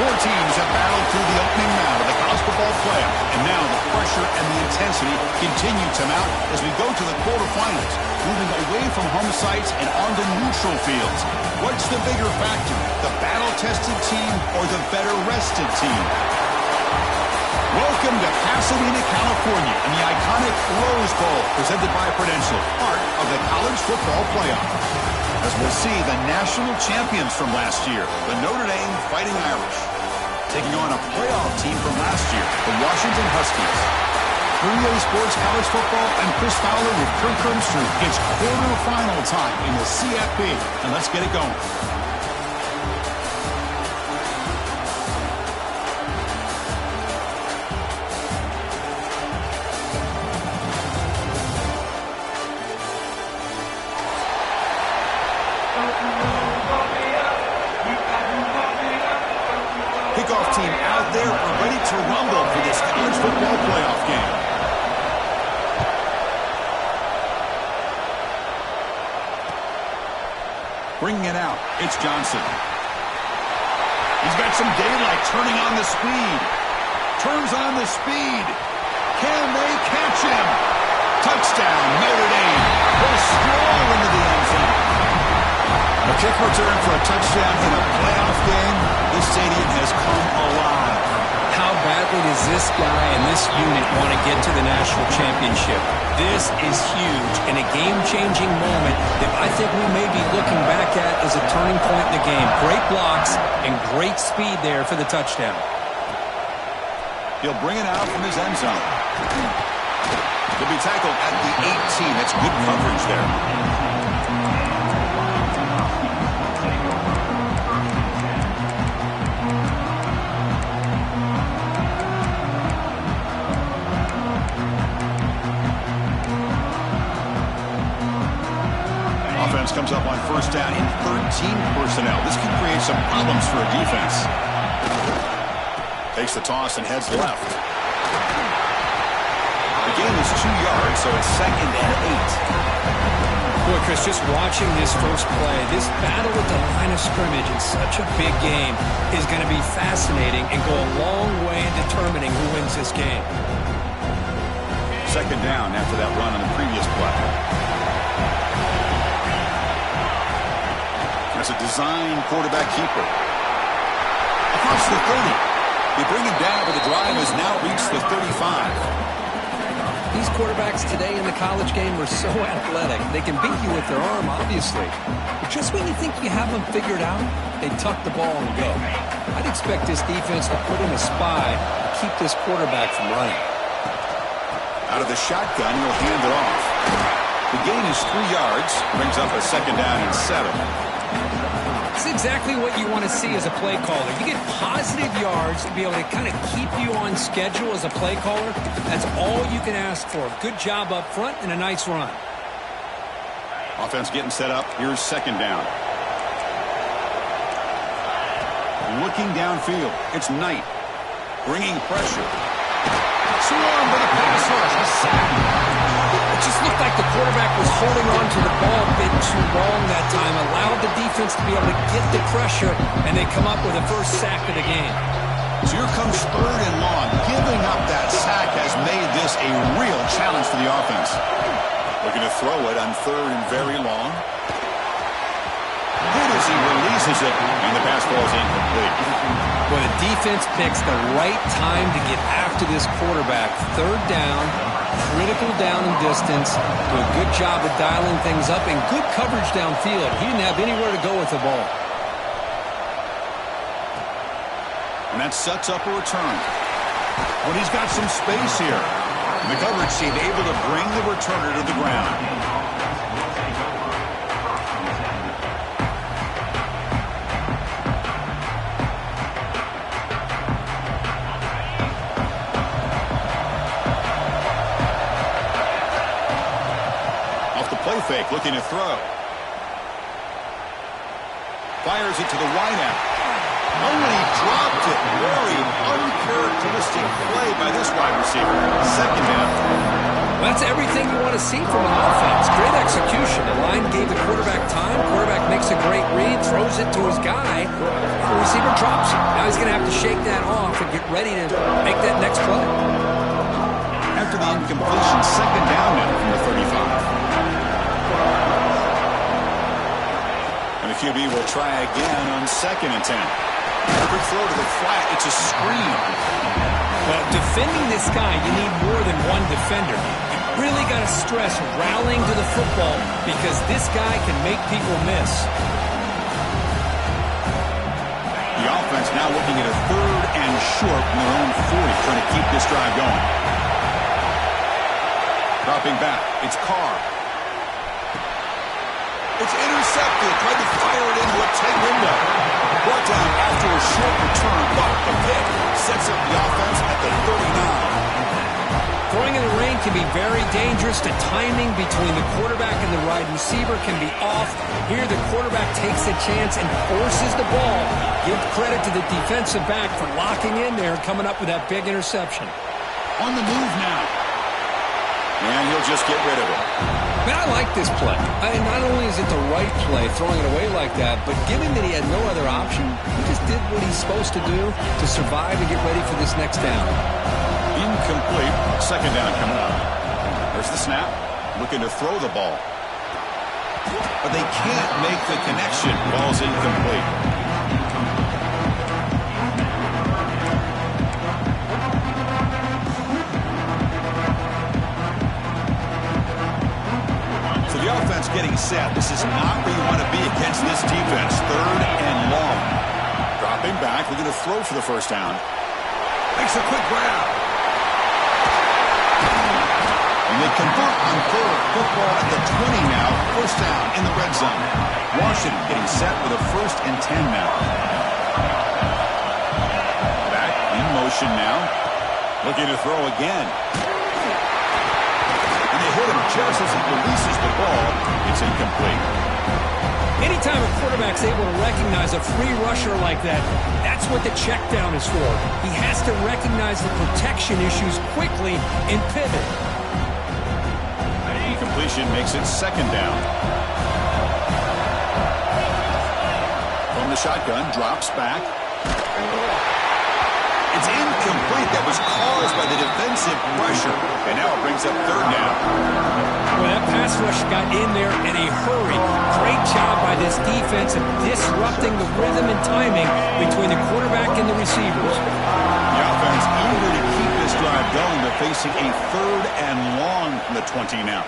Four teams have battled through the opening round of the college football playoff, and now the pressure and the intensity continue to mount as we go to the quarterfinals, moving away from home sites and onto neutral fields. What's the bigger factor, the battle-tested team or the better-rested team? Welcome to Pasadena, California, in the iconic Rose Bowl, presented by Prudential, part of the college football playoff. As we'll see, the national champions from last year, the Notre Dame Fighting Irish, taking on a playoff team from last year, the Washington Huskies. 3A Sports College Football, I'm Chris Fowler with Kirk Herbstreit. It's quarterfinal time in the CFP, and let's get it going. Kickoff team out there ready to rumble for this college football playoff game. Bringing it out, it's Johnson. He's got some daylight, turning on the speed. Turns on the speed. Can they catch him? Touchdown, Notre Dame. Will stroll into the end zone. A kick return for a touchdown in a playoff game. This stadium has come alive. How badly does this guy and this unit want to get to the national championship? This is huge and a game-changing moment that I think we may be looking back at as a turning point in the game. Great blocks and great speed there for the touchdown. He'll bring it out from his end zone. He'll be tackled at the 18. That's good coverage there. Offense comes up on first down in 13 personnel. This can create some problems for a defense. Takes the toss and heads left. The gain is 2 yards, so it's 2nd and 8. Boy, Chris, just watching this first play, this battle at the line of scrimmage in such a big game is going to be fascinating and go a long way in determining who wins this game. 2nd down after that run on the previous play. That's a design quarterback keeper. Across the 30. They bring him down, but the drive has now reached the 35. These quarterbacks today in the college game are so athletic. They can beat you with their arm, obviously. But just when you think you have them figured out, they tuck the ball and go. I'd expect this defense to put in a spy to keep this quarterback from running. Out of the shotgun, he'll hand it off. The gain is 3 yards, brings up a 2nd down and 7. It's exactly what you want to see as a play caller. You get positive yards to be able to kind of keep you on schedule as a play caller. That's all you can ask for. Good job up front and a nice run. Offense getting set up. Here's 2nd down. Looking downfield. It's Knight. Bringing pressure. Swarm with a pass rush. A sack. It just looked like the quarterback was holding on to the ball a bit too long that time, allowed the defense to be able to get the pressure, and they come up with a first sack of the game. So here comes 3rd and long. Giving up that sack has made this a real challenge for the offense. Looking to throw it on 3rd and very long. Good as he releases it, and the pass ball is incomplete. Well, the defense picks the right time to get after this quarterback. 3rd down. Critical down and distance. Do a good job of dialing things up and good coverage downfield. He didn't have anywhere to go with the ball. And that sets up a return. But he's got some space here. And the coverage team able to bring the returner to the ground. Play fake, looking to throw. Fires it to the wideout. Only dropped it. Very uncharacteristic play by this wide receiver. 2nd down. Well, that's everything you want to see from an offense. Great execution. The line gave the quarterback time. Quarterback makes a great read, throws it to his guy. The receiver drops it. Now he's going to have to shake that off and get ready to make that next play. After the incompletion, second down now from the 35. And the QB will try again on 2nd and 10. Quick throw to the flat. It's a screen. Well, defending this guy, you need more than one defender. You really got to stress rallying to the football because this guy can make people miss. The offense now looking at a 3rd and short from their own 40, trying to keep this drive going. Dropping back, it's Carr. It's intercepted, tried to fire it into a tight window. Brought down after a short return, but the pick sets up the offense at the 39. Throwing in the rain can be very dangerous. The timing between the quarterback and the wide receiver can be off. Here the quarterback takes a chance and forces the ball. Give credit to the defensive back for locking in there and coming up with that big interception. On the move now. And he'll just get rid of it. Man, I like this play. Not only is it the right play, throwing it away like that, but given that he had no other option, he just did what he's supposed to do to survive and get ready for this next down. Incomplete. Second down coming up. There's the snap. Looking to throw the ball. But they can't make the connection. Ball's incomplete. The offense getting set. This is not where you want to be against this defense. 3rd and long. Dropping back. Looking to throw for the first down. Makes a quick grab. And they convert on 3rd. Football at the 20 now. First down in the red zone. Washington getting set with a 1st and 10 now. Back in motion now. Looking to throw again. Hit him just as he releases the ball. It's incomplete. Anytime a quarterback's able to recognize a free rusher like that, that's what the check down is for. He has to recognize the protection issues quickly and pivot. Completion makes it 2nd down. From the shotgun, drops back. It's incomplete. That was caused by the defensive pressure. And now it brings up 3rd down. Well, that pass rush got in there in a hurry. Great job by this defense of disrupting the rhythm and timing between the quarterback and the receivers. The offense eager to keep this drive going. They're facing a 3rd and long from the 20 now.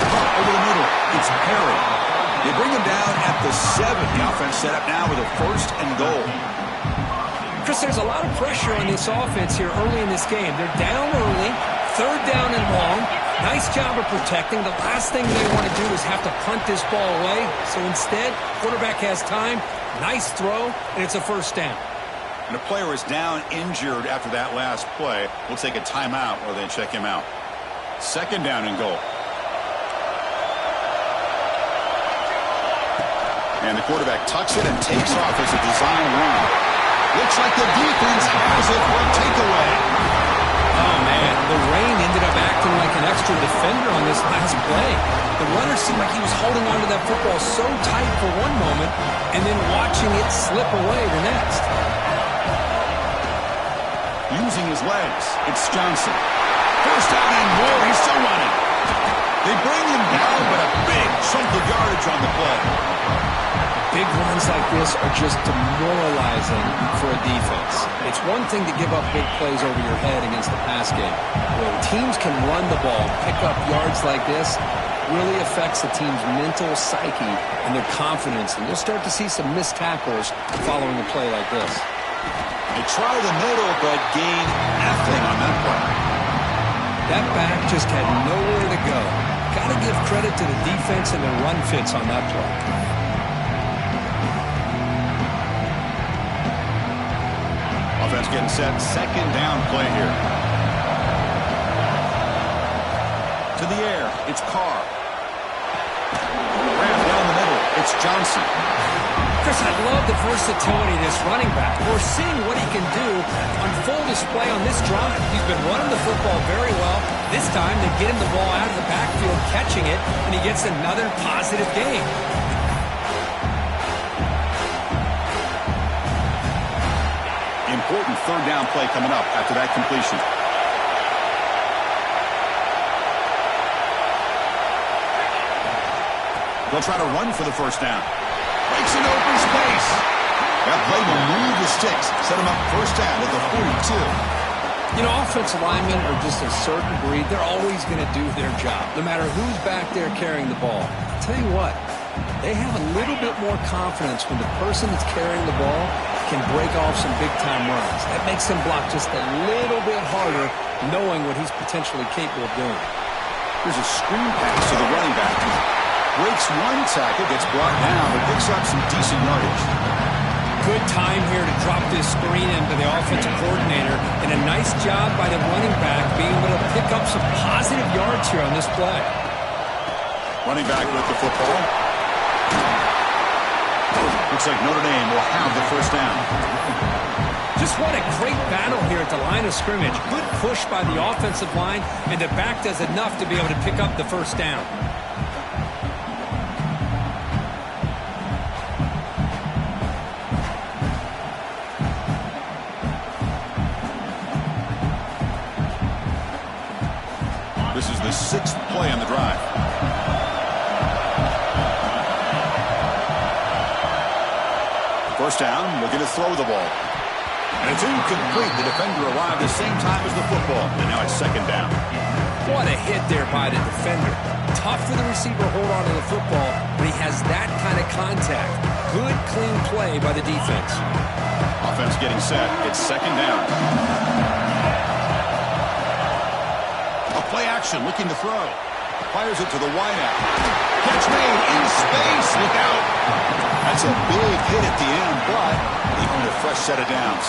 Over the middle, it's Perry. They bring him down at the 7. The offense set up now with a 1st and goal. Chris, there's a lot of pressure on this offense here early in this game. They're down early, 3rd down and long. Nice job of protecting. The last thing they want to do is have to punt this ball away. So instead, quarterback has time, nice throw, and it's a 1st down. And a player is down injured after that last play. We'll take a timeout or then check him out. 2nd down and goal. And the quarterback tucks it and takes off as a design run. Looks like the defense has it for a takeaway. Oh, man. The rain ended up acting like an extra defender on this last play. The runner seemed like he was holding onto that football so tight for one moment and then watching it slip away the next. Using his legs, it's Johnson. 1st down and more. He's still running. They bring him down, but a big chunk of yardage on the play. Big runs like this are just demoralizing for a defense. It's one thing to give up big plays over your head against the pass game. When teams can run the ball, pick up yards like this, really affects the team's mental psyche and their confidence. And you'll start to see some missed tackles following a play like this. They try the middle, but gain nothing on that play. That back just had nowhere to go. Got to give credit to the defense and their run fits on that play. Offense getting set. 2nd down play here. To the air. It's Carr. Rammed down the middle. It's Johnson. Chris, I love the versatility of this running back. We're seeing what he can do on full display on this drive. He's been running the football very well. This time they get him the ball out of the backfield, catching it, and he gets another positive gain. Important third down play coming up after that completion. They'll try to run for the first down. Breaks an open space. That play will move the sticks. Set him up first down at the 42. You know, offensive linemen are just a certain breed. They're always going to do their job, no matter who's back there carrying the ball. I'll tell you what, they have a little bit more confidence when the person that's carrying the ball can break off some big-time runs. That makes them block just a little bit harder, knowing what he's potentially capable of doing. Here's a screen pass to the running back. Breaks one tackle, gets brought down, but picks up some decent yardage. Good time here to drop this screen into the offensive coordinator, and a nice job by the running back being able to pick up some positive yards here on this play. Running back with the football. Looks like Notre Dame will have the first down. Just what a great battle here at the line of scrimmage. Good push by the offensive line, and the back does enough to be able to pick up the first down. This is the sixth play on the drive. First down, looking to throw the ball. And it's incomplete. The defender arrived the same time as the football. And now it's second down. What a hit there by the defender. Tough for the receiver to hold on to the football when he has that kind of contact. Good, clean play by the defense. Offense getting set. It's second down. A play action, looking to throw. Fires it to the wideout. Catch made in space. Look out. That's a big hit at the end, but he earned a fresh set of downs.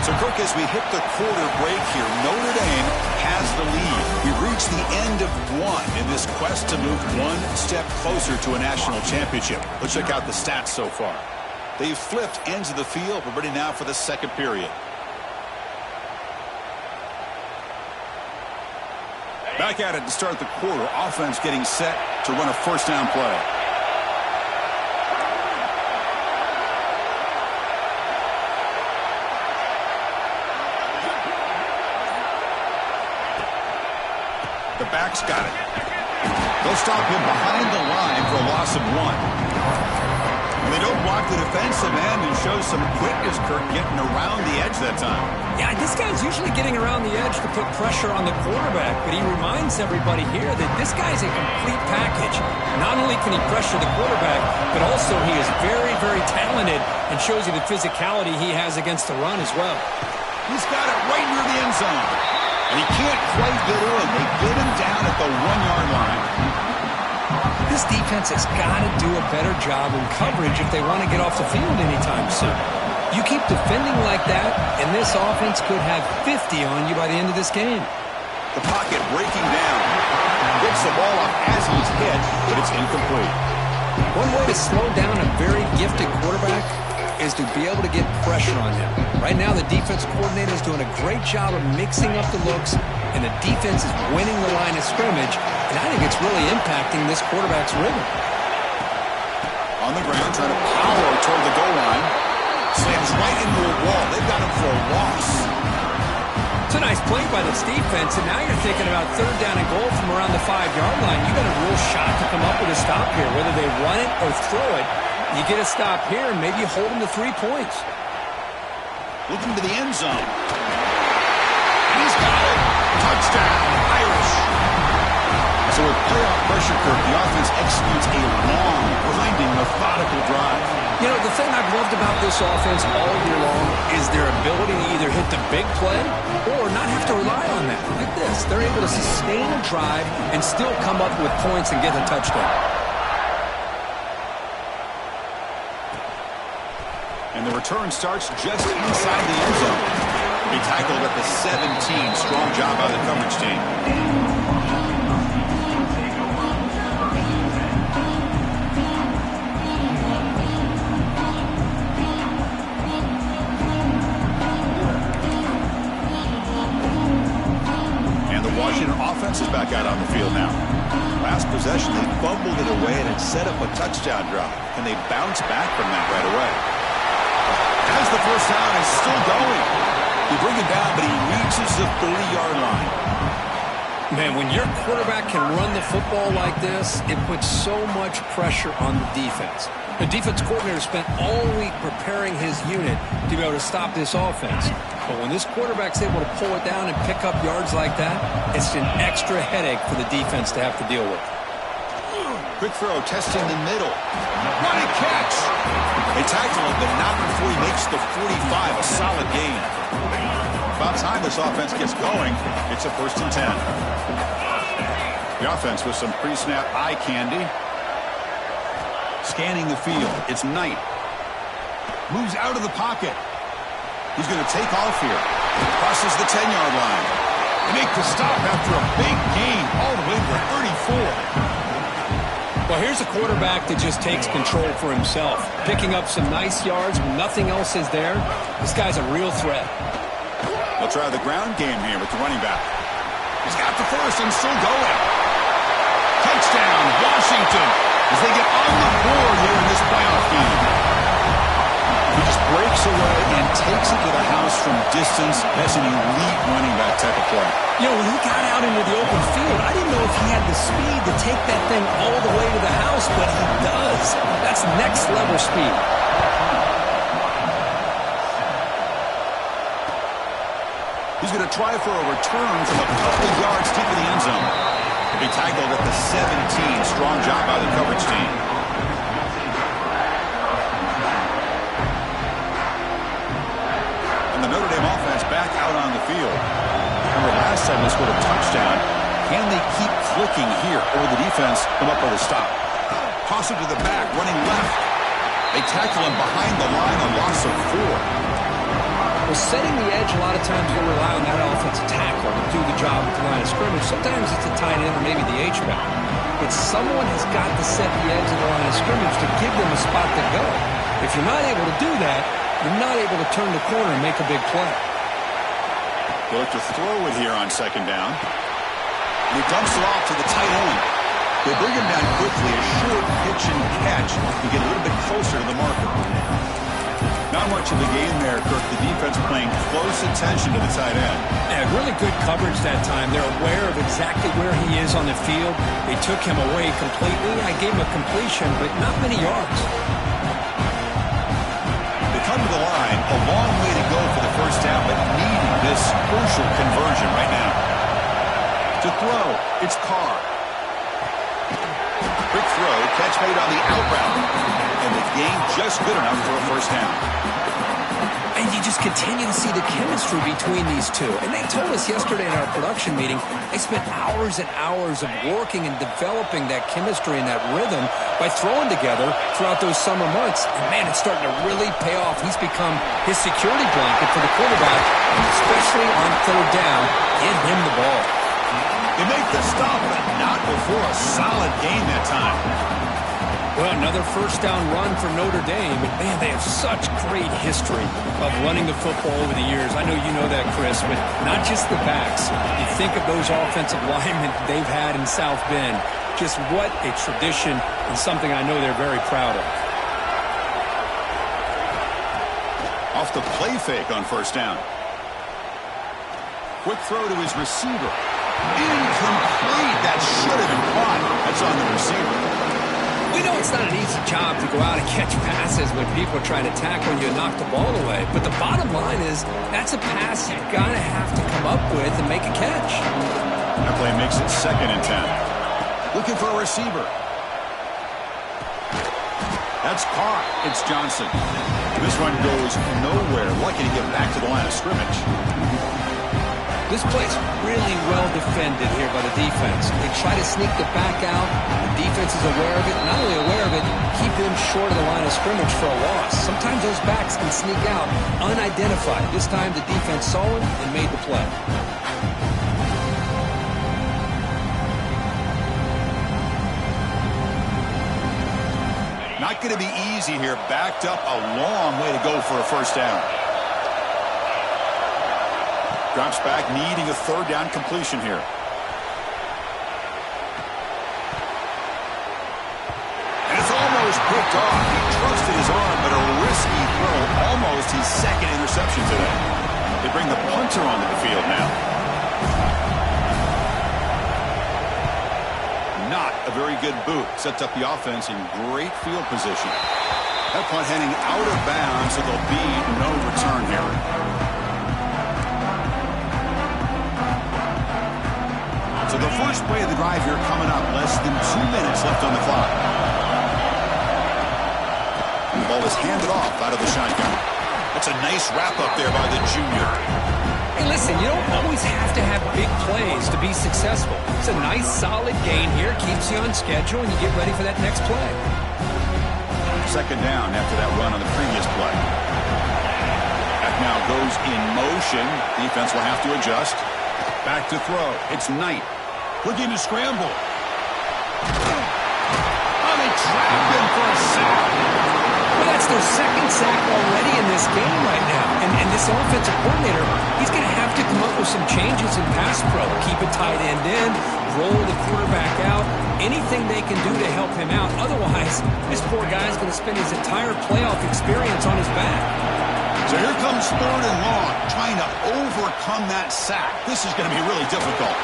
So, Kirk, as we hit the quarter break here, Notre Dame has the lead. We've reached the end of one in this quest to move one step closer to a national championship. Let's check out the stats so far. They've flipped ends of the field. We're ready now for the second period. Back at it to start the quarter. Offense getting set to run a first down play. The back's got it. They'll stop him behind the line for a loss of one. And they don't block the defensive end and show some quickness, Kirk, getting around the edge that time. Yeah, this guy's usually getting around the edge to put pressure on the quarterback, but he reminds everybody here that this guy's a complete package. Not only can he pressure the quarterback, but also he is very, very talented and shows you the physicality he has against the run as well. He's got it right near the end zone. And he can't quite get in. They get him down at the 1-yard line. This defense has got to do a better job in coverage if they want to get off the field anytime soon. You keep defending like that, and this offense could have 50 on you by the end of this game. The pocket breaking down. Gets the ball up as he's hit, but it's incomplete. One way to slow down a very gifted quarterback is to be able to get pressure on him. Right now, the defense coordinator is doing a great job of mixing up the looks, and the defense is winning the line of scrimmage, and I think it's really impacting this quarterback's rhythm. On the ground, trying to power toward the goal line. Slams right into a wall. They've got him for a loss. It's a nice play by this defense, and now you're thinking about third down and goal from around the 5-yard line. You got a real shot to come up with a stop here, whether they run it or throw it. You get a stop here, and maybe you hold them to 3 points. Looking to the end zone. He's got it. Touchdown, Irish. So with playoff pressure, Kirk, the offense executes a long, grinding, methodical drive. You know, the thing I've loved about this offense all year long is their ability to either hit the big play or not have to rely on that. Like this, they're able to sustain a drive and still come up with points and get a touchdown. And the return starts just inside the end zone. He tackled at the 17. Strong job by the coverage team. And the Washington offense is back out on the field now. Last possession, they fumbled it away, and it set up a touchdown drop. And they bounce back from that right away. As the first down is still going. You bring it down, but he reaches the 30-yard line. Man, when your quarterback can run the football like this, it puts so much pressure on the defense. The defense coordinator spent all week preparing his unit to be able to stop this offense. But when this quarterback's able to pull it down and pick up yards like that, it's an extra headache for the defense to have to deal with. Quick throw, testing the middle. Running catch. They tackle him, but not before he makes the 45, a solid gain. About time this offense gets going. It's a 1st and 10. The offense with some pre-snap eye candy. Scanning the field. It's Knight. Moves out of the pocket. He's going to take off here. Crosses the 10-yard line. They make the stop after a big gain all the way to 34. Well, here's a quarterback that just takes control for himself. Picking up some nice yards when nothing else is there. This guy's a real threat. They'll try the ground game here with the running back. He's got the first and still going. Touchdown, Washington, as they get on the board here in this playoff game. He just breaks away and takes it to the house from distance. That's an elite running back type of play. You know, when he got out into the open field, I didn't know if he had the speed to take that thing all the way to the house, but he does. That's next level speed. He's going to try for a return from a couple of yards deep in the end zone. He'll be tackled at the 17. Strong job by the coverage team. And the Notre Dame offense back out on the field. Remember last time they scored a touchdown. Can they keep clicking here, or will the defense come up with a stop? Toss it to the back, running left. They tackle him behind the line, a loss of 4. Well, setting the edge, a lot of times you'll rely on that offensive tackle to do the job at the line of scrimmage. Sometimes it's a tight end or maybe the H-back. But someone has got to set the edge of the line of scrimmage to give them a spot to go. If you're not able to do that, you're not able to turn the corner and make a big play. They look to throw it here on 2nd down. And he dumps it off to the tight end. They bring him down quickly, a short pitch and catch to get a little bit closer to the marker. Not much of the game there, Kirk. The defense paying close attention to the tight end. Yeah, really good coverage that time. They're aware of exactly where he is on the field. They took him away completely. I gave him a completion, but not many yards. They come to the line. A long way to go for the first down, but needing this crucial conversion right now. To throw, it's Carr. Quick throw, catch made on the out route. And the gain just good enough for a first down. And you just continue to see the chemistry between these two. And they told us yesterday in our production meeting, they spent hours and hours of working and developing that chemistry and that rhythm by throwing together throughout those summer months. And man, it's starting to really pay off. He's become his security blanket for the quarterback, especially on 3rd down. Get him the ball. They make the stop, but not before a solid gain that time. Well, another first down run for Notre Dame. And man, they have such great history of running the football over the years. I know you know that, Chris, but not just the backs. You think of those offensive linemen they've had in South Bend. Just what a tradition and something I know they're very proud of. Off the play fake on first down. Quick throw to his receiver. Incomplete. That should have been caught. That's on the receiver. We know it's not an easy job to go out and catch passes when people are trying to tackle you and knock the ball away. But the bottom line is that's a pass you've got to have to come up with and make a catch. That play makes it 2nd and 10. Looking for a receiver. That's caught. It's Johnson. This one goes nowhere. Lucky to get back to the line of scrimmage. This play's really well defended here by the defense. They try to sneak the back out. The defense is aware of it. Not only aware of it, keep him short of the line of scrimmage for a loss. Sometimes those backs can sneak out unidentified. This time the defense saw him and made the play. Not going to be easy here. Backed up a long way to go for a first down. Drops back, needing a 3rd down completion here. picked off. He trusted his arm, but a risky throw. Almost his second interception today. They bring the punter onto the field now. Not a very good boot. Sets up the offense in great field position. That punt heading out of bounds, so there'll be no return here. So the first play of the drive here coming up. Less than 2 minutes left on the clock. The ball is handed off out of the shotgun. That's a nice wrap-up there by the junior. Hey, listen, you don't always have to have big plays to be successful. It's a nice, solid gain here. Keeps you on schedule, and you get ready for that next play. Second down after that run on the previous play. That now goes in motion. Defense will have to adjust. Back to throw. It's Knight. Looking to scramble. Oh, they trapped him for a sack. Well, that's their second sack already in this game right now. And this offensive coordinator, he's going to have to come up with some changes in pass pro. Keep a tight end in, roll the quarterback out, anything they can do to help him out. Otherwise, this poor guy's going to spend his entire playoff experience on his back. So here comes 3rd and long, trying to overcome that sack. This is going to be really difficult.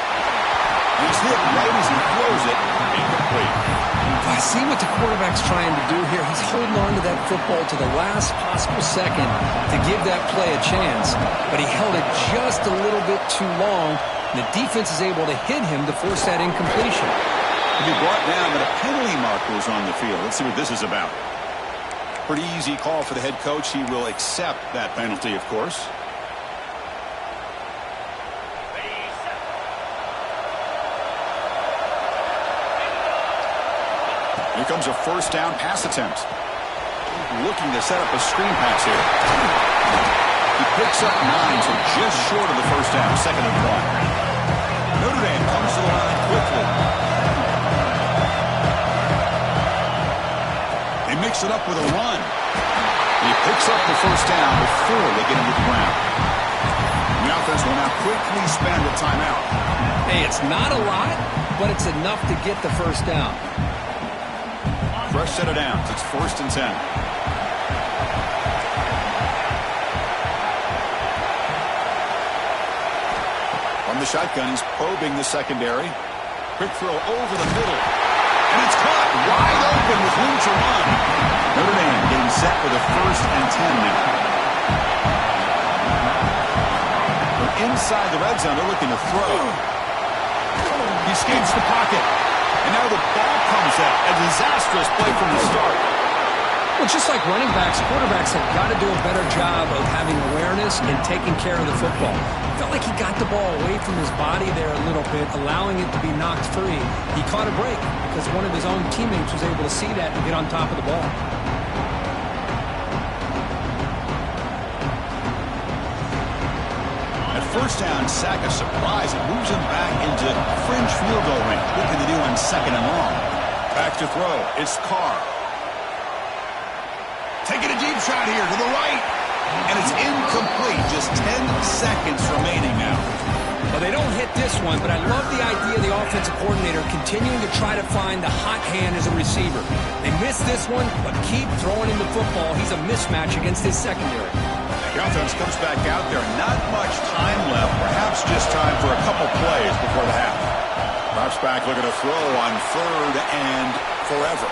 He's hit right as he throws it, incomplete. I see what the quarterback's trying to do here. He's holding on to that football to the last possible second to give that play a chance, but he held it just a little bit too long, and the defense is able to hit him to force that incompletion. He'll be brought down, but a penalty marker is on the field. Let's see what this is about. Pretty easy call for the head coach. He will accept that penalty, of course. Here comes a first down pass attempt. Looking to set up a screen pass here. He picks up 9, so just short of the first down. 2nd and 1. Notre Dame comes to the line quickly. They mix it up with a run. He picks up the first down before they get into the ground. The offense will now quickly spend a timeout. Hey, it's not a lot, but it's enough to get the first down. Fresh set of downs. It's 1st and 10. From the shotgun, he's probing the secondary. Quick throw over the middle. And it's caught wide open with room to run. Notre Dame getting set for the 1st and 10 now. From inside the red zone, they're looking to throw. He escapes the pocket. And now the ball comes out. A disastrous play from the start. Well, just like running backs, quarterbacks have got to do a better job of having awareness and taking care of the football. Felt like he got the ball away from his body there a little bit, allowing it to be knocked free. He caught a break because one of his own teammates was able to see that and get on top of the ball. First down, sack a surprise. It moves him back into fringe field goal range. Looking to do on 2nd and long. Back to throw. It's Carr. Taking a deep shot here to the right. And it's incomplete. Just 10 seconds remaining now. Well, they don't hit this one, but I love the idea of the offensive coordinator continuing to try to find the hot hand as a receiver. They missed this one, but keep throwing him the football. He's a mismatch against his secondary. The offense comes back out there. Not much time left. Perhaps just time for a couple plays before the half. Drops back looking to throw on 3rd and forever.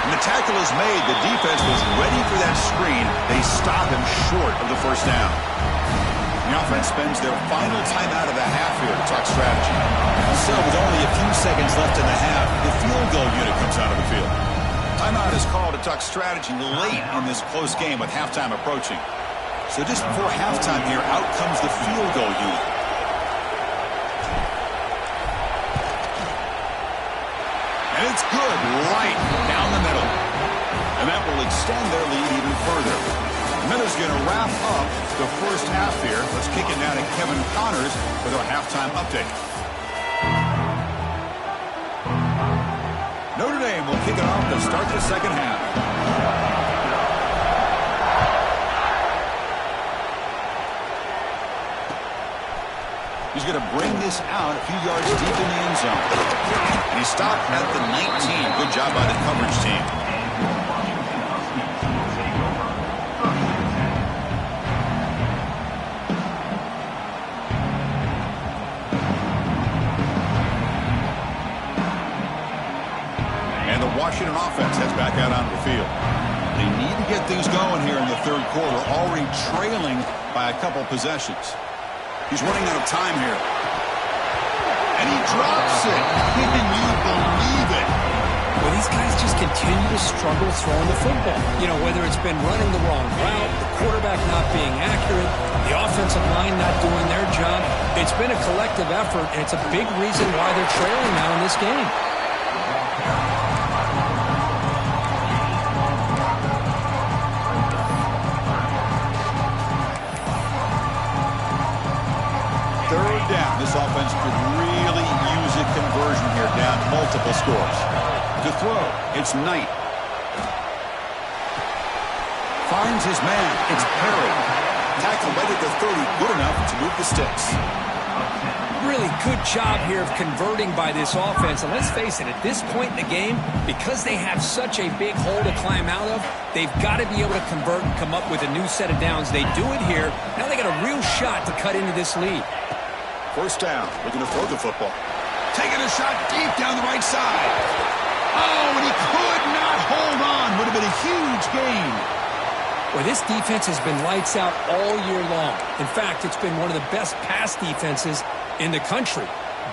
And the tackle is made. The defense was ready for that screen. They stop him short of the first down. The offense spends their final timeout of the half here to talk strategy. So with only a few seconds left in the half, the field goal unit comes out of the field. Timeout is called to talk strategy late in this close game with halftime approaching. So just before halftime here, out comes the field goal unit. And it's good right down the middle. And that will extend their lead even further. Miller's going to wrap up the first half here. Let's kick it now to Kevin Connors with our halftime update. Notre Dame will kick it off to start the second half. He's going to bring this out a few yards deep in the end zone. And he stopped at the 19. Good job by the coverage team. And the Washington offense heads back out onto the field. They need to get things going here in the third quarter, already trailing by a couple possessions. He's running out of time here. And he drops it. Can you believe it? Well, these guys just continue to struggle throwing the football. You know, whether it's been running the wrong route, the quarterback not being accurate, the offensive line not doing their job. It's been a collective effort, and it's a big reason why they're trailing now in this game. Third down. This offense could really use a conversion here, down multiple scores. To throw, it's Knight. Finds his man. It's Perry. Tackle right at the 30. Good enough to move the sticks. Really good job here of converting by this offense. And let's face it, at this point in the game, because they have such a big hole to climb out of, they've got to be able to convert and come up with a new set of downs. They do it here. Now they got a real shot to cut into this lead. First down, looking to throw the football. Taking a shot deep down the right side. Oh, and he could not hold on. Would have been a huge gain. Well, this defense has been lights out all year long. In fact, it's been one of the best pass defenses in the country.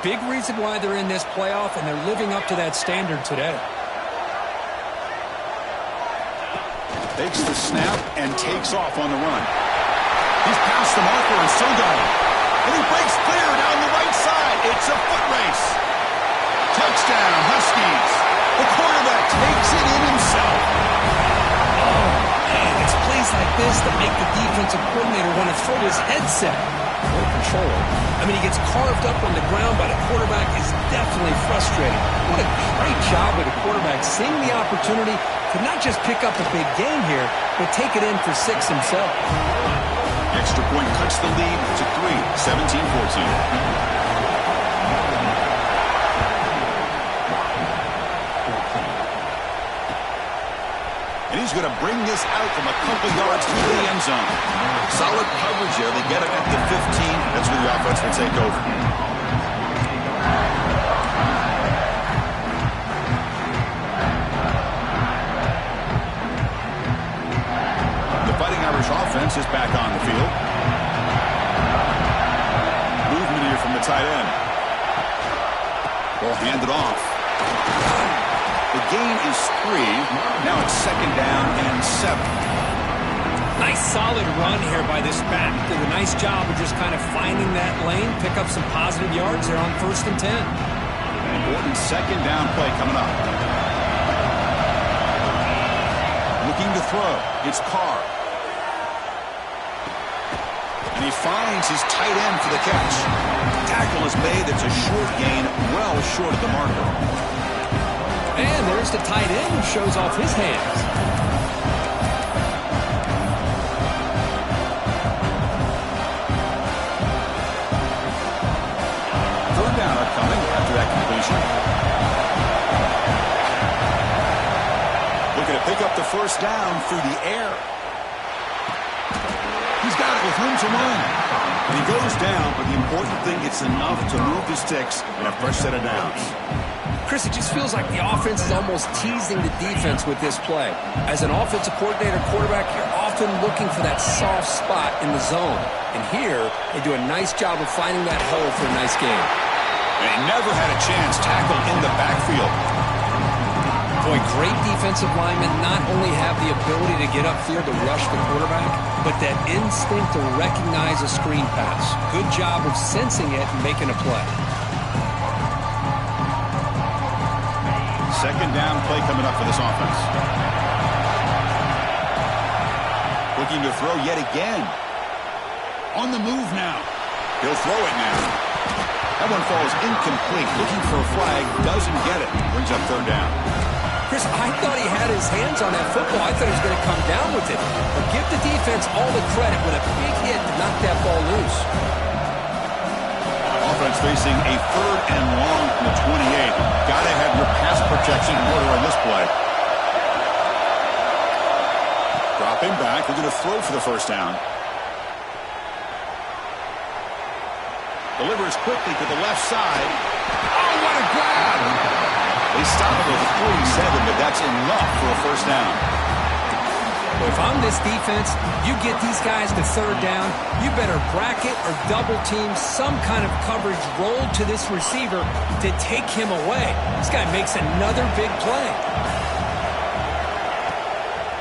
Big reason why they're in this playoff, and they're living up to that standard today. Takes the snap and takes off on the run. He's past the marker and still going. And he breaks clear down the right side. It's a foot race. Touchdown, Huskies. The quarterback takes it in himself. Oh, man, it's plays like this that make the defensive coordinator want to throw his headset. No control. I mean, he gets carved up on the ground by the quarterback. Is definitely frustrating. What a great job with the quarterback seeing the opportunity to not just pick up a big game here, but take it in for 6 himself. Extra point cuts the lead to 3, 17-14. And he's going to bring this out from a couple yards to the end zone. Solid coverage here. They get it at the 15. That's where the offense will take over. Offense is back on the field. Movement here from the tight end. Ball handed off. The gain is 3. Now it's 2nd down and 7. Nice solid run here by this back. Did a nice job of just kind of finding that lane, pick up some positive yards there on 1st and 10. Important 2nd down play coming up. Looking to throw. It's Carr. And he finds his tight end for the catch. Tackle is made. It's a short gain, well short of the marker. And there's the tight end who shows off his hands. Third down upcoming after that completion. Looking to pick up the first down through the air. He's got it with room to run. And he goes down, but the important thing, it's enough to move the sticks and a fresh set of downs. Chris, it just feels like the offense is almost teasing the defense with this play. As an offensive coordinator, quarterback, you're often looking for that soft spot in the zone. And here, they do a nice job of finding that hole for a nice game. And he never had a chance tackled in the backfield. Boy, great defensive linemen not only have the ability to get upfield to rush the quarterback, but that instinct to recognize a screen pass. Good job of sensing it and making a play. 2nd down play coming up for this offense. Looking to throw yet again. On the move now. He'll throw it now. That one falls incomplete. Looking for a flag. Doesn't get it. Brings up 3rd down. Chris, I thought he had his hands on that football. I thought he was going to come down with it. But give the defense all the credit with a big hit to knock that ball loose. He's facing a 3rd and long from the 28. Got to have your pass protection in order on this play. Dropping back. We're going to throw for the first down. Delivers quickly to the left side. Oh, what a grab! They stop him at the 47, but that's enough for a first down. Well, if I'm this defense, you get these guys to 3rd down, you better bracket or double team some kind of coverage roll to this receiver to take him away. This guy makes another big play.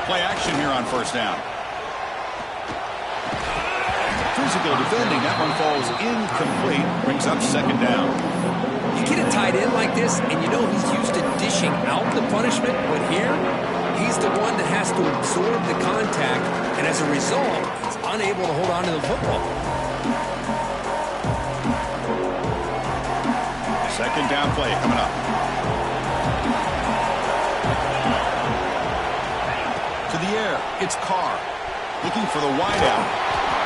Play action here on first down. Physical defending. That one falls incomplete. Brings up 2nd down. You get a tight end like this, and you know he's used to dishing out the punishment, but here, he's the one that has to absorb the contact, and as a result, he's unable to hold on to the football. 2nd down play coming up. To the air, it's Carr. Looking for the wideout.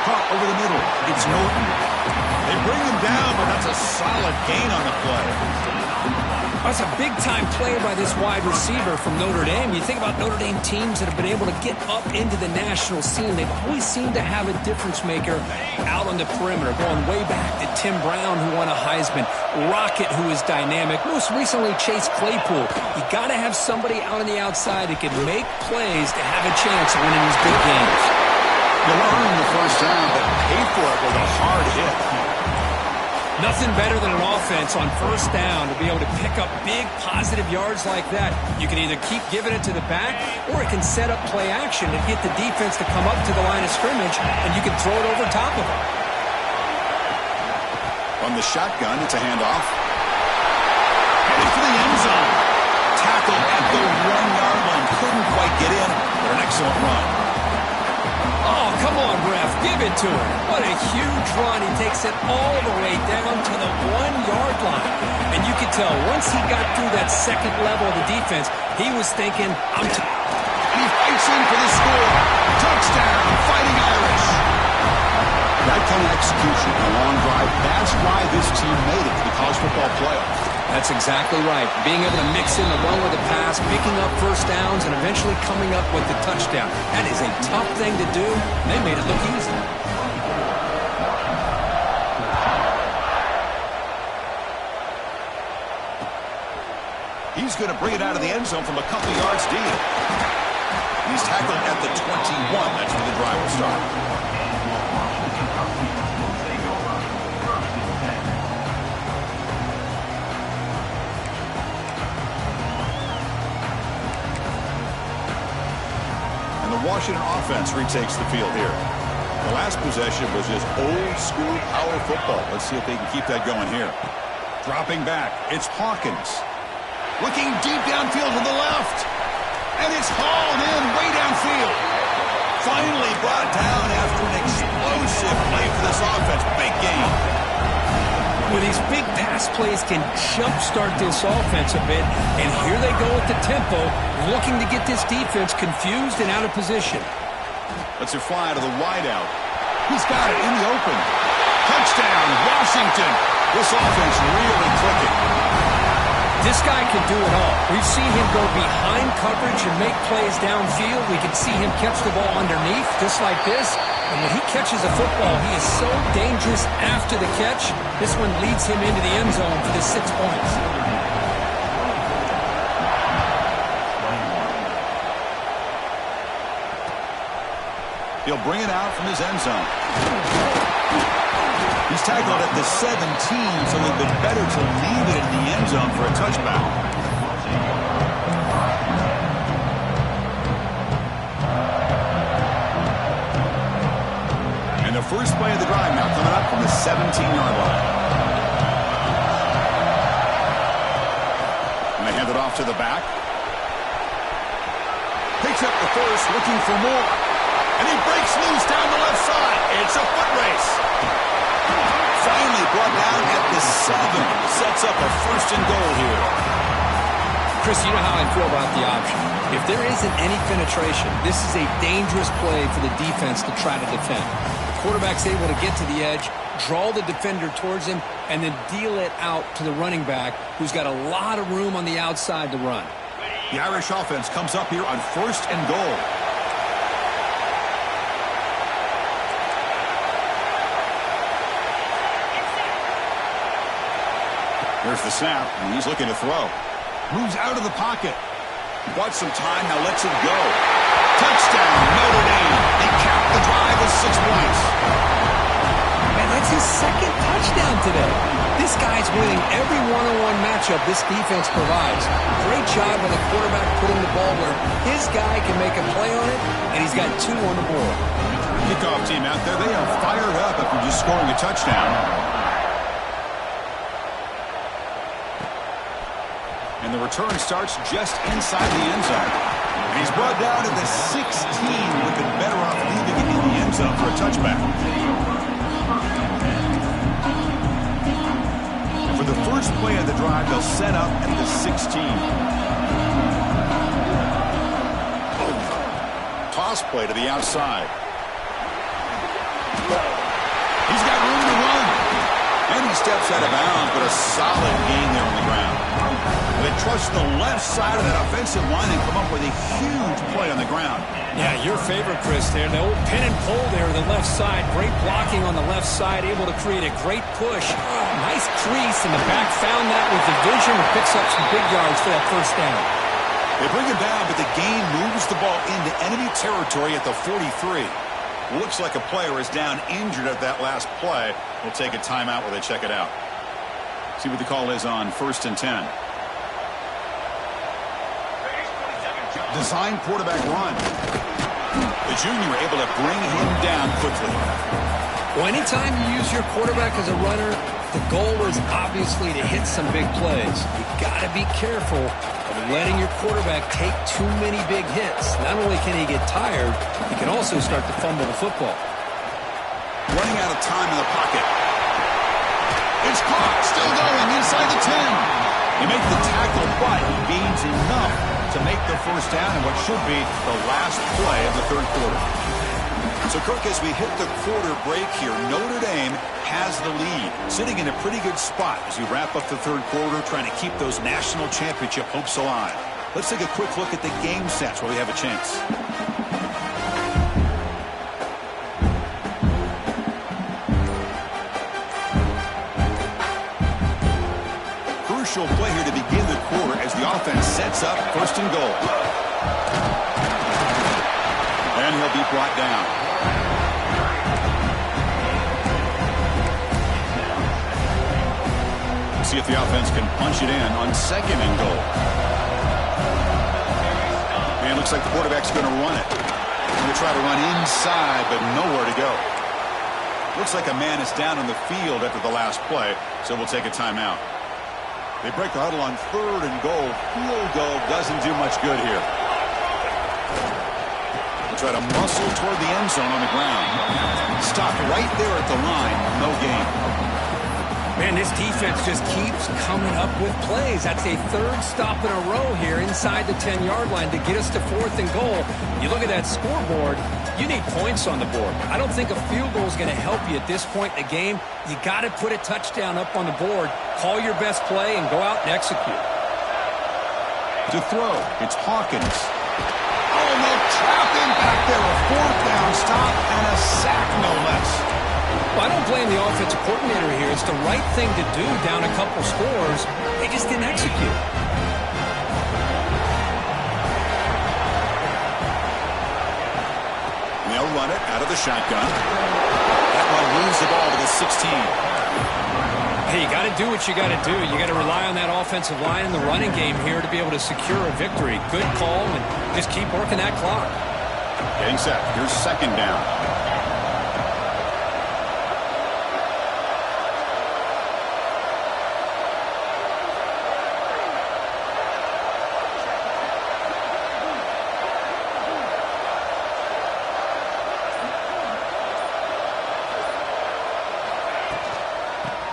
Caught over the middle. It's Norton. They bring him down, but that's a solid gain on the play. That's a big-time play by this wide receiver from Notre Dame. You think about Notre Dame teams that have been able to get up into the national scene. They've always seemed to have a difference maker out on the perimeter, going way back to Tim Brown, who won a Heisman, Rocket, who is dynamic, most recently Chase Claypool. You got to have somebody out on the outside that can make plays to have a chance of winning these big games. You'll earn the first down, but pay for it with a hard hit. Nothing better than an offense on first down to be able to pick up big positive yards like that. You can either keep giving it to the back, or it can set up play action and get the defense to come up to the line of scrimmage, and you can throw it over top of them. From the shotgun, it's a handoff. Headed for the end zone. Tackle at the 1-yard line. Couldn't quite get in, but an excellent run. Oh, come on, ref. Give it to him. What a huge run. He takes it all the way down to the 1-yard line. And you can tell once he got through that second level of the defense, he was thinking, and he fights in for the score. Touchdown, Fighting Irish. That kind of execution, a long drive, that's why this team made it to the college football playoff. That's exactly right. Being able to mix in the run with the pass, picking up first downs, and eventually coming up with the touchdown. That is a tough thing to do. They made it look easy. He's going to bring it out of the end zone from a couple yards deep. He's tackled at the 21. That's where the drive will start. Washington offense retakes the field here. The last possession was just old-school power football. Let's see if they can keep that going here. Dropping back, it's Hawkins. Looking deep downfield to the left. And it's hauled in way downfield. Finally brought down after an explosive play for this offense. Big game. Well, these big pass plays can jumpstart this offense a bit, and here they go at the tempo, looking to get this defense confused and out of position. Let's it fly to the wideout. He's got it in the open. Touchdown, Washington. This offense really clicking. This guy can do it all. We've seen him go behind coverage and make plays downfield. We can see him catch the ball underneath, just like this. And when he catches a football, he is so dangerous after the catch. This one leads him into the end zone for the 6 points. He'll bring it out from his end zone. He's tackled at the 17, so it would have been better to leave it in the end zone for a touchback. And the first play of the drive now coming up from the 17-yard line. And they hand it off to the back. Picks up the first, looking for more. And he breaks loose down the left side. It's a foot race. Finally brought down at the 7. Sets up a first and goal here. Chris, you know how I feel about the option. If there isn't any penetration, this is a dangerous play for the defense to try to defend. The quarterback's able to get to the edge, draw the defender towards him, and then deal it out to the running back, who's got a lot of room on the outside to run. The Irish offense comes up here on 1st and goal. There's the snap, and he's looking to throw. Moves out of the pocket. Bought some time, now lets it go. Touchdown, Notre Dame. They cap the drive with 6 points. Man, that's his second touchdown today. This guy's winning every one-on-one matchup this defense provides. Great job by the quarterback putting the ball where his guy can make a play on it, and he's got 2 on the board. Kickoff team out there, they are fired up after just scoring a touchdown. And the return starts just inside the end zone. And he's brought down to the 16. Would have been better off leaving it in the end zone for a touchback. For the first play of the drive, they'll set up at the 16. Toss play to the outside. He's got room to run. And he steps out of bounds, but a solid gain there on the ground. They trust the left side of that offensive line and come up with a huge play on the ground. Yeah, your favorite, Chris, there. The old pin and pull there on the left side. Great blocking on the left side, able to create a great push. Nice crease, and the back found that with the vision and picks up some big yards for that first down. They bring him down, but the gain moves the ball into enemy territory at the 43. Looks like a player is down injured at that last play. We'll take a timeout where they check it out. See what the call is on 1st and 10. Design quarterback run. The junior able to bring him down quickly. Well, anytime you use your quarterback as a runner, the goal is obviously to hit some big plays. You got to be careful of letting your quarterback take too many big hits. Not only can he get tired, he can also start to fumble the football. Running out of time in the pocket. It's caught, still going inside the 10. He makes the tackle, but he gains enough to make the first down in what should be the last play of the 3rd quarter. So, Kirk, as we hit the quarter break here, Notre Dame has the lead, sitting in a pretty good spot as we wrap up the 3rd quarter, trying to keep those national championship hopes alive. Let's take a quick look at the game sets where we have a chance. Crucial play here to begin the quarter as the offense sets up 1st and goal. And he'll be brought down. We'll see if the offense can punch it in on 2nd and goal. And it looks like the quarterback's going to run it. Going to try to run inside, but nowhere to go. Looks like a man is down on the field after the last play, so we'll take a timeout. They break the huddle on 3rd and goal. Field goal doesn't do much good here. They'll try to muscle toward the end zone on the ground. Stopped right there at the line. No gain. Man, this defense just keeps coming up with plays. That's a 3rd stop in a row here inside the 10-yard line to get us to 4th and goal. You look at that scoreboard, you need points on the board. I don't think a field goal is going to help you at this point in the game. You got to put a touchdown up on the board, call your best play, and go out and execute. To throw, it's Hawkins. Oh, and they'll trap him back there. A 4th down stop and a sack, no less. Well, I don't blame the offensive coordinator here. It's the right thing to do down a couple scores. They just didn't execute. They'll run it out of the shotgun. That one moves the ball to the 16. Hey, you got to do what you got to do. You got to rely on that offensive line and the running game here to be able to secure a victory. Good call, and just keep working that clock. Getting set. Here's 2nd down.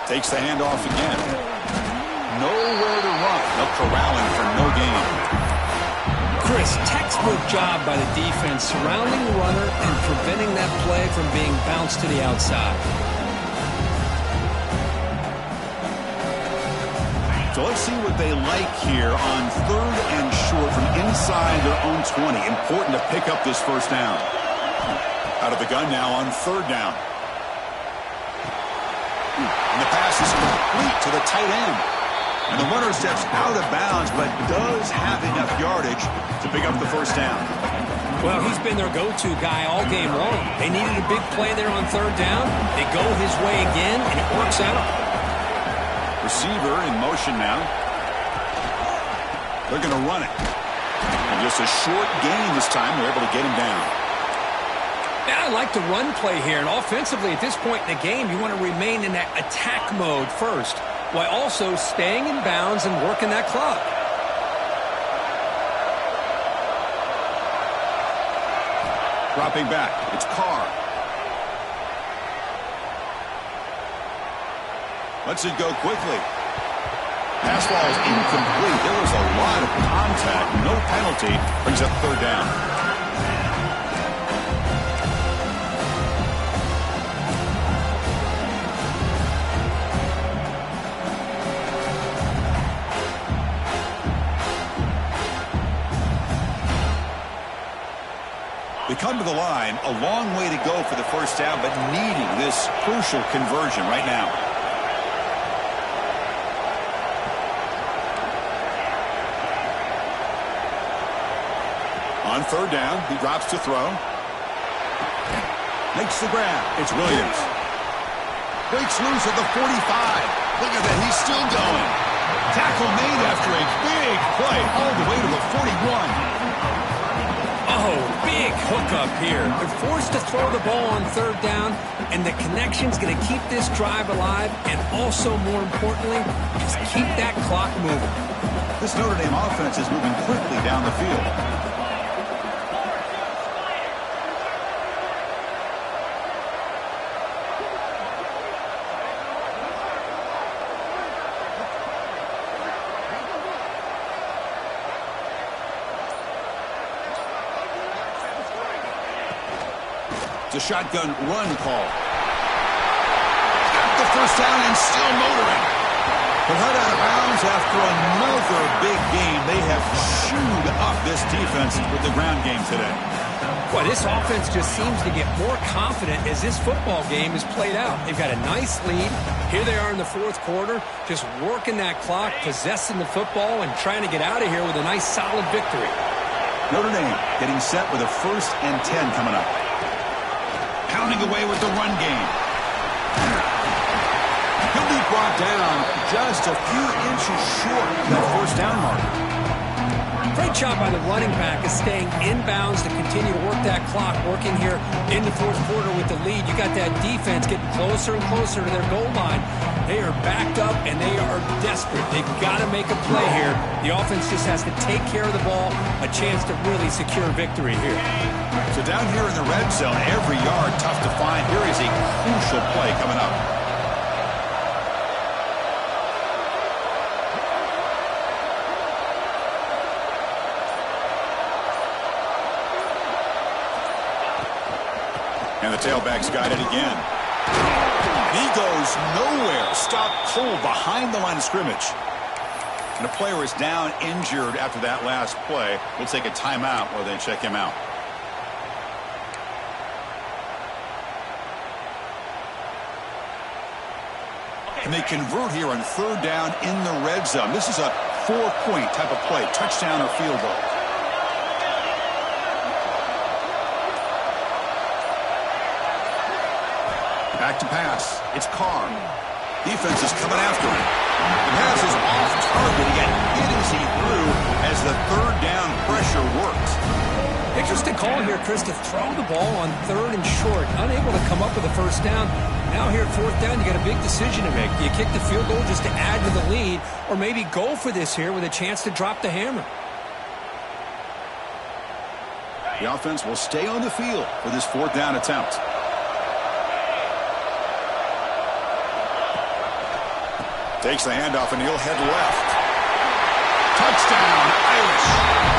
Takes the handoff again. Nowhere to run. They'll corral him for no gain. Chris, textbook job by the defense surrounding the runner and preventing that play from being bounced to the outside. So let's see what they like here on 3rd and short from inside their own 20. Important to pick up this first down. Out of the gun now on 3rd down. And the pass is complete to the tight end. And the runner steps out of bounds, but does have enough yardage to pick up the first down. Well, he's been their go-to guy all game long. They needed a big play there on 3rd down. They go his way again, and it works out. Receiver in motion now. They're going to run it. And just a short gain this time. They're able to get him down. Now, I like the run play here. And offensively, at this point in the game, you want to remain in that attack mode first, while also staying in bounds and working that clock. Dropping back, it's Carr. Lets it go quickly. Pass ball is incomplete. There was a lot of contact. No penalty. Brings up 3rd down. They come to the line, a long way to go for the first down, but needing this crucial conversion right now. On 3rd down, he drops to throw. Makes the grab. It's Williams. Breaks loose at the 45. Look at that, he's still going. Tackle made after a big play all the way to the 41. Oh, big hookup here. They're forced to throw the ball on 3rd down, and the connection's going to keep this drive alive, and also, more importantly, just keep that clock moving. This Notre Dame offense is moving quickly down the field. It's a shotgun run call. Got the first down and still motoring. But head out of bounds after another big game. They have chewed up this defense with the ground game today. Well, this offense just seems to get more confident as this football game is played out. They've got a nice lead. Here they are in the 4th quarter, just working that clock, possessing the football, and trying to get out of here with a nice, solid victory. Notre Dame getting set with a 1st and 10 coming up. Pounding away with the run game. He'll be brought down just a few inches short of that 1st down mark. Great job by the running back is staying in bounds to continue to work that clock, working here in the 4th quarter with the lead. You got that defense getting closer and closer to their goal line. They are backed up, and they are desperate. They've got to make a play here. The offense just has to take care of the ball, a chance to really secure victory here. So down here in the red zone, every yard tough to find. Here is a crucial play coming up. And the tailback's got it again. He goes nowhere. Stopped cold behind the line of scrimmage. And a player is down injured after that last play. We'll take a timeout while they check him out. And they convert here on 3rd down in the red zone. This is a 4-point type of play, touchdown or field goal. Back to pass. It's Carr. Defense is coming after him. The pass is off target. He got hit as he threw as the 3rd down pressure worked. Interesting call here, Chris, to throw the ball on 3rd and short. Unable to come up with a 1st down. Now here at 4th down, you got a big decision to make. Do you kick the field goal just to add to the lead, or maybe go for this here with a chance to drop the hammer? The offense will stay on the field for this 4th down attempt. Takes the handoff and he'll head left. Touchdown, Irish.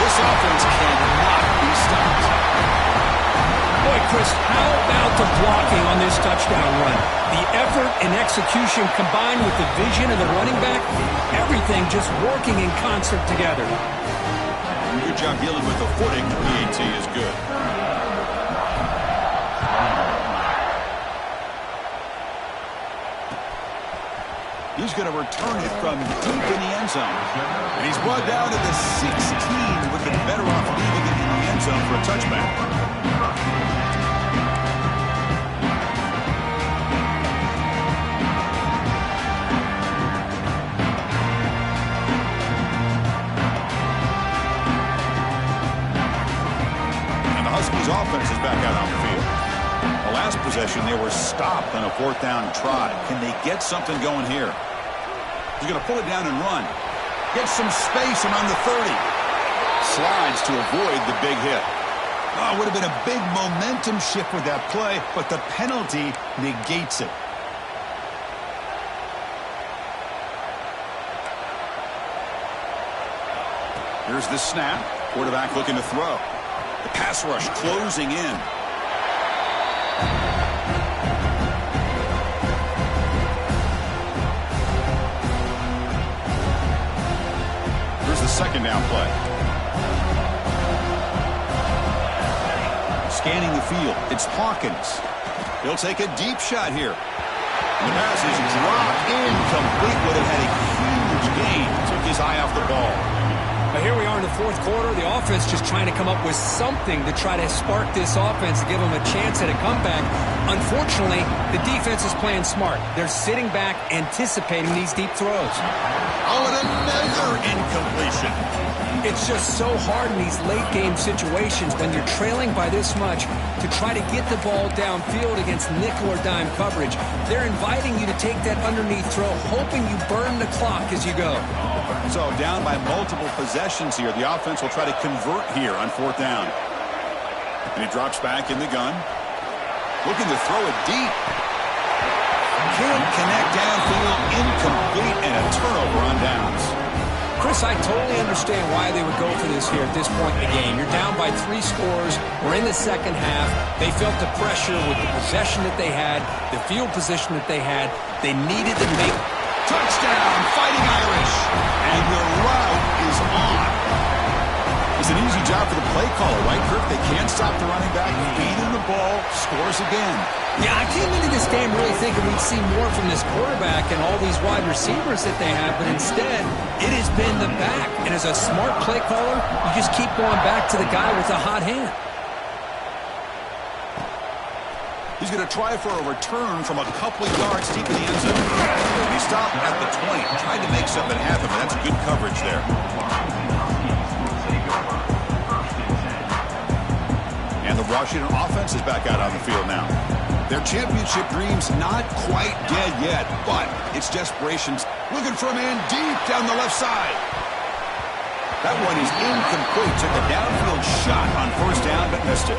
This offense cannot be stopped. Boy, Chris, how about the blocking on this touchdown run? The effort and execution combined with the vision of the running back, everything just working in concert together. Good job dealing with the footing. PAT is good. He's going to return it from deep in the end zone. And he's brought down to the 16. Would have been better off leaving it in the end zone for a touchback. And the Huskies offense is back out on the field. The last possession, they were stopped on a 4th down try. Can they get something going here? He's going to pull it down and run. Get some space around the 30. Slides to avoid the big hit. Oh, it would have been a big momentum shift with that play, but the penalty negates it. Here's the snap. Quarterback looking to throw. The pass rush closing in. Here's the 2nd down play. Scanning the field. It's Hawkins. He'll take a deep shot here. And the pass is dropped incomplete. Would have had a huge gain. Took his eye off the ball. But here we are in the 4th quarter. The offense just trying to come up with something to try to spark this offense to give them a chance at a comeback. Unfortunately, the defense is playing smart. They're sitting back, anticipating these deep throws. Oh, and another incompletion. It's just so hard in these late-game situations when you're trailing by this much to try to get the ball downfield against nickel or dime coverage. They're inviting you to take that underneath throw, hoping you burn the clock as you go. So down by multiple possessions here. The offense will try to convert here on 4th down. And he drops back in the gun. Looking to throw it deep. Can't connect downfield. Incomplete and a turnover on downs. Chris, I totally understand why they would go for this here at this point in the game. You're down by 3 scores. We're in the 2nd half. They felt the pressure with the possession that they had, the field position that they had. They needed to make... Touchdown, Fighting Irish. And the route is on. It's an easy job for the play caller, right, Kirk? They can't stop the running back. Feed him the ball, scores again. Yeah, I came into this game really thinking we'd see more from this quarterback and all these wide receivers that they have, but instead, it has been the back. And as a smart play caller, you just keep going back to the guy with the hot hand. He's going to try for a return from a couple of yards deep in the end zone. He stopped at the 20, tried to make something happen, but that's good coverage there. And the Washington offense is back out on the field now. Their championship dreams not quite dead yet, but it's desperation. Looking for a man deep down the left side. That one is incomplete. Took a downfield shot on 1st down, but missed it.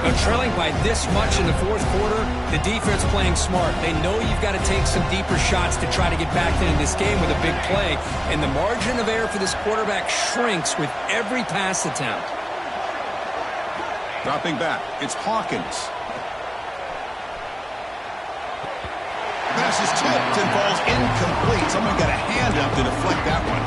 But trailing by this much in the 4th quarter, the defense playing smart. They know you've got to take some deeper shots to try to get back into this game with a big play. And the margin of error for this quarterback shrinks with every pass attempt. Dropping back, it's Hawkins. Pass is tipped and falls incomplete. Someone got a hand up to deflect that one.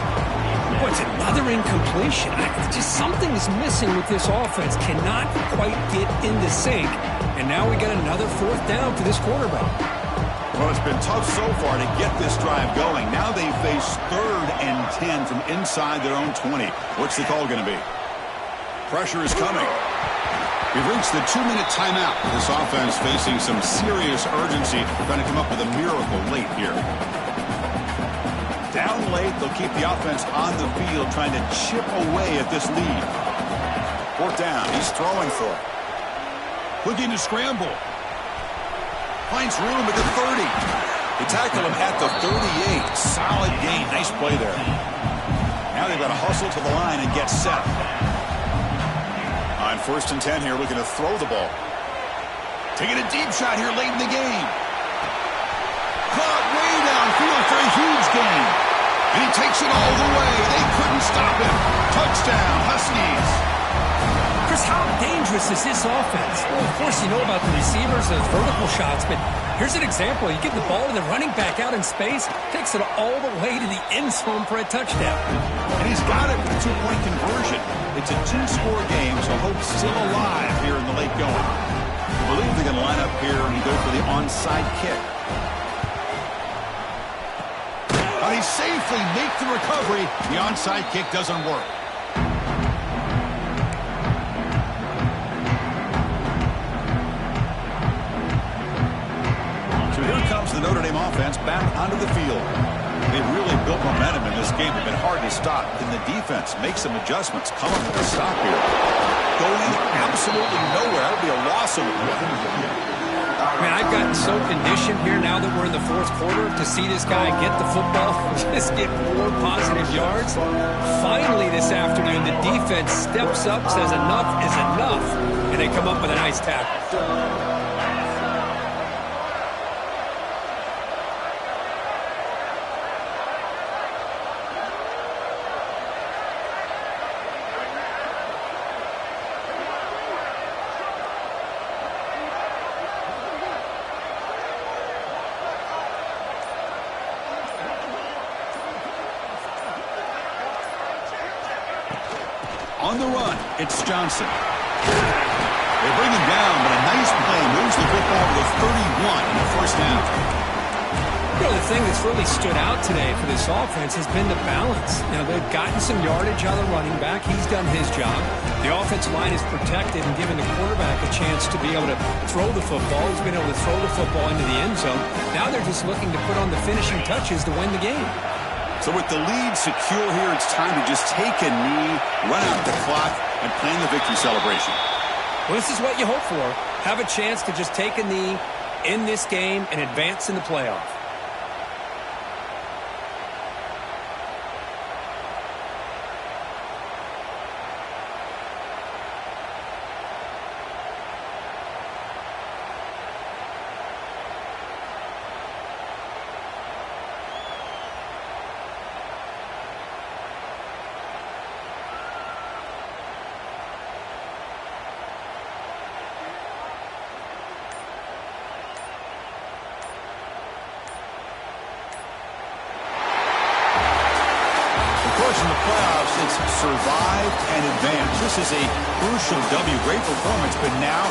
Boy, it's another incompletion. Just something is missing with this offense. Cannot quite get in the sync. And now we got another 4th down for this quarterback. Well, it's been tough so far to get this drive going. Now they face 3rd and 10 from inside their own 20. What's the call going to be? Pressure is coming. We've reached the 2-minute timeout. This offense facing some serious urgency. Trying to come up with a miracle late here. Down late, they'll keep the offense on the field trying to chip away at this lead. 4th down, he's throwing for it. Looking to scramble. Finds room at the 30. They tackle him at the 38. Solid gain. Nice play there. Now they've got to hustle to the line and get set. On 1st and 10 here, looking to throw the ball. Taking a deep shot here late in the game. Caught way downfield for a huge gain. And he takes it all the way. They couldn't stop him. Touchdown, Huskies. Chris, how dangerous is this offense? Well, of course, you know about the receivers, those vertical shots, but here's an example. You give the ball to the running back out in space, takes it all the way to the end zone for a touchdown. And he's got it with a two-point conversion. It's a two-score game, so hope's still alive here in the late going. I believe they're going to line up here and go for the onside kick. And he safely makes the recovery. The onside kick doesn't work. So here comes the Notre Dame offense back onto the field. They've really built momentum in this game. It's been hard to stop. Can the defense make some adjustments? Come up with a stop here. Going absolutely nowhere. That would be a loss of Man, I've gotten so conditioned here now that we're in the fourth quarter to see this guy get the football, just get more positive yards. Finally this afternoon, the defense steps up, says enough is enough, and they come up with a nice tackle. On the run, it's Johnson. They bring him down, but a nice play moves the football to the 31 in the first half. You know, the thing that's really stood out today for this offense has been the balance. You know, they've gotten some yardage out of the running back. He's done his job. The offensive line is protected and given the quarterback a chance to be able to throw the football. He's been able to throw the football into the end zone. Now they're just looking to put on the finishing touches to win the game. So with the lead secure here, it's time to just take a knee, run out the clock, and plan the victory celebration. Well, this is what you hope for. Have a chance to just take a knee, end this game, and advance in the playoff. In the playoffs, it's survive and advance. This is a crucial W. Great performance, but now